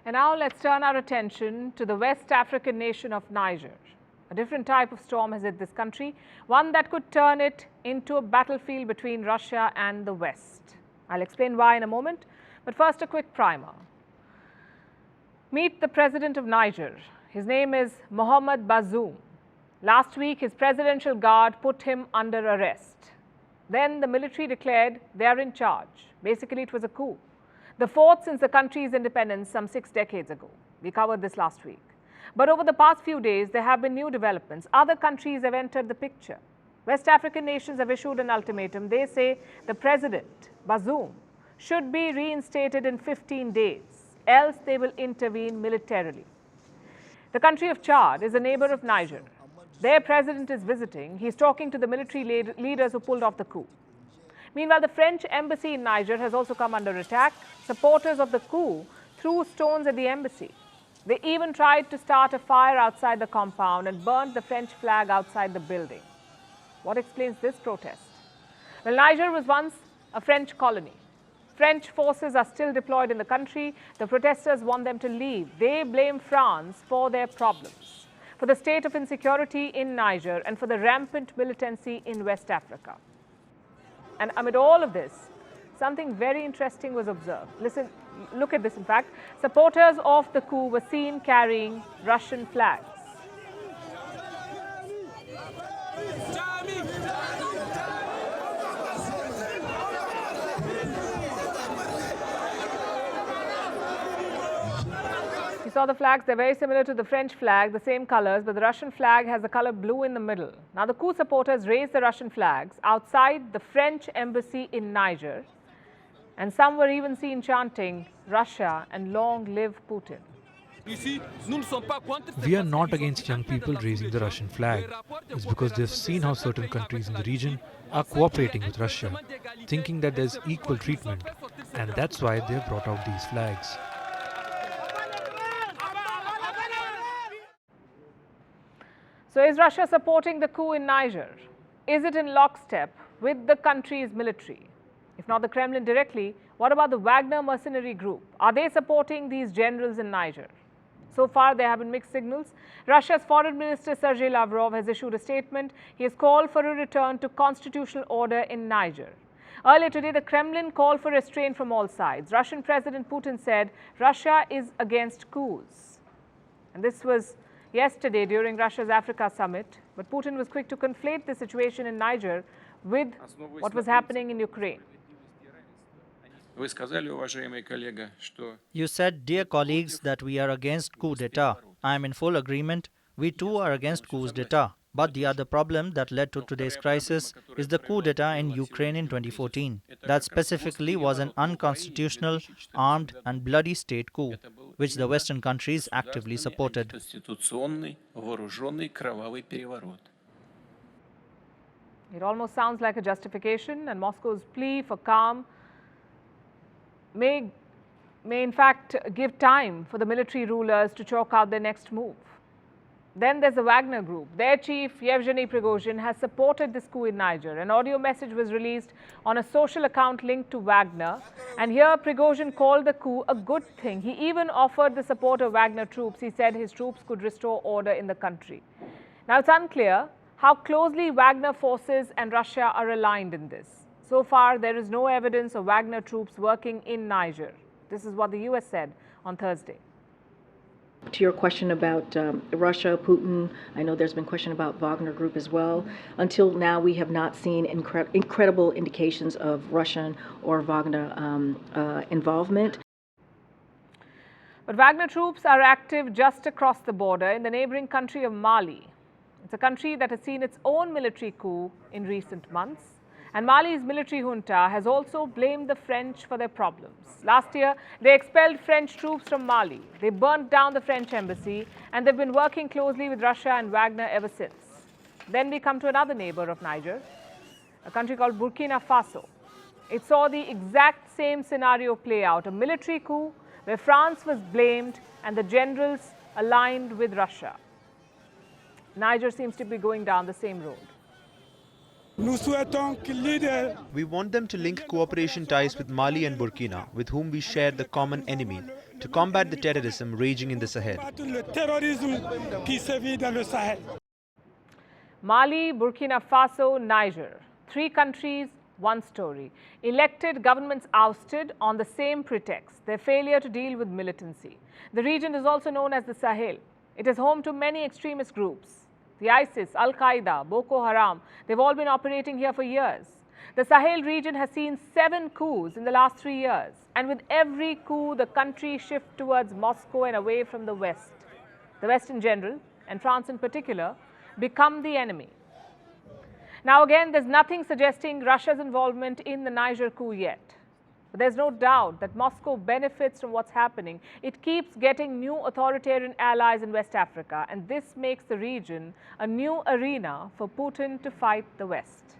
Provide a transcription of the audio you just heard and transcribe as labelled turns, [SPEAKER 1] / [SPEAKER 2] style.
[SPEAKER 1] And now let's turn our attention to the West African nation of Niger. A different type of storm has hit this country, one that could turn it into a battlefield between Russia and the West. I'll explain why in a moment, but first a quick primer. Meet the president of Niger. His name is Mohamed Bazoum. Last week, his presidential guard put him under arrest. Then the military declared they are in charge. Basically, it was a coup. The fourth since the country's independence some 6 decades ago. We covered this last week. But over the past few days, there have been new developments. Other countries have entered the picture. West African nations have issued an ultimatum. They say the president, Bazoum, should be reinstated in 15 days, else they will intervene militarily. The country of Chad is a neighbor of Niger. Their president is visiting. He's talking to the military leaders who pulled off the coup. Meanwhile, the French embassy in Niger has also come under attack. Supporters of the coup threw stones at the embassy. They even tried to start a fire outside the compound and burned the French flag outside the building. What explains this protest? Well, Niger was once a French colony. French forces are still deployed in the country. The protesters want them to leave. They blame France for their problems, for the state of insecurity in Niger and for the rampant militancy in West Africa. And amid all of this, something very interesting was observed. Listen, look at this in fact. Supporters of the coup were seen carrying Russian flags. You saw the flags, they're very similar to the French flag, the same colors, but the Russian flag has the color blue in the middle. Now, the coup supporters raised the Russian flags outside the French embassy in Niger, and some were even seen chanting, "Russia and long live Putin."
[SPEAKER 2] We are not against young people raising the Russian flag. It's because they've seen how certain countries in the region are cooperating with Russia, thinking that there's equal treatment, and that's why they've brought out these flags.
[SPEAKER 1] So is Russia supporting the coup in Niger? Is it in lockstep with the country's military? If not the Kremlin directly, what about the Wagner mercenary group? Are they supporting these generals in Niger? So far, there have been mixed signals. Russia's Foreign Minister Sergei Lavrov has issued a statement. He has called for a return to constitutional order in Niger. Earlier today, the Kremlin called for restraint from all sides. Russian President Putin said Russia is against coups. And this was yesterday during Russia's Africa summit, but Putin was quick to conflate the situation in Niger with what was happening in Ukraine.
[SPEAKER 3] You said, dear colleagues, that we are against coup d'etat. I am in full agreement. We too are against coups d'etat. But the other problem that led to today's crisis is the coup d'etat in Ukraine in 2014. That specifically was an unconstitutional, armed and bloody state coup, which the Western countries actively supported.
[SPEAKER 1] It almost sounds like a justification, and Moscow's plea for calm may in fact give time for the military rulers to chalk out their next move. Then there's the Wagner group. Their chief, Yevgeny Prigozhin, has supported this coup in Niger. An audio message was released on a social account linked to Wagner. And here, Prigozhin called the coup a good thing. He even offered the support of Wagner troops. He said his troops could restore order in the country. Now, it's unclear how closely Wagner forces and Russia are aligned in this. So far, there is no evidence of Wagner troops working in Niger. This is what the US said on Thursday.
[SPEAKER 4] To your question about Russia, Putin, I know there's been question about Wagner Group as well. Until now, we have not seen incredible indications of Russian or Wagner involvement.
[SPEAKER 1] But Wagner troops are active just across the border in the neighboring country of Mali. It's a country that has seen its own military coup in recent months. And Mali's military junta has also blamed the French for their problems. Last year, they expelled French troops from Mali. They burnt down the French embassy, and they've been working closely with Russia and Wagner ever since. Then we come to another neighbor of Niger, a country called Burkina Faso. It saw the exact same scenario play out, a military coup where France was blamed and the generals aligned with Russia. Niger seems to be going down the same road.
[SPEAKER 5] We want them to link cooperation ties with Mali and Burkina, with whom we share the common enemy. to combat the terrorism raging in the Sahel.
[SPEAKER 1] Mali, Burkina Faso, Niger. 3 countries, one story. Elected governments ousted on the same pretext, their failure to deal with militancy. The region is also known as the Sahel. It is home to many extremist groups. The ISIS, Al-Qaeda, Boko Haram, they've all been operating here for years. The Sahel region has seen 7 coups in the last 3 years. And with every coup, the country shifts towards Moscow and away from the West. The West in general, and France in particular, become the enemy. Now again, there's nothing suggesting Russia's involvement in the Niger coup yet. But there's no doubt that Moscow benefits from what's happening. It keeps getting new authoritarian allies in West Africa, and this makes the region a new arena for Putin to fight the West.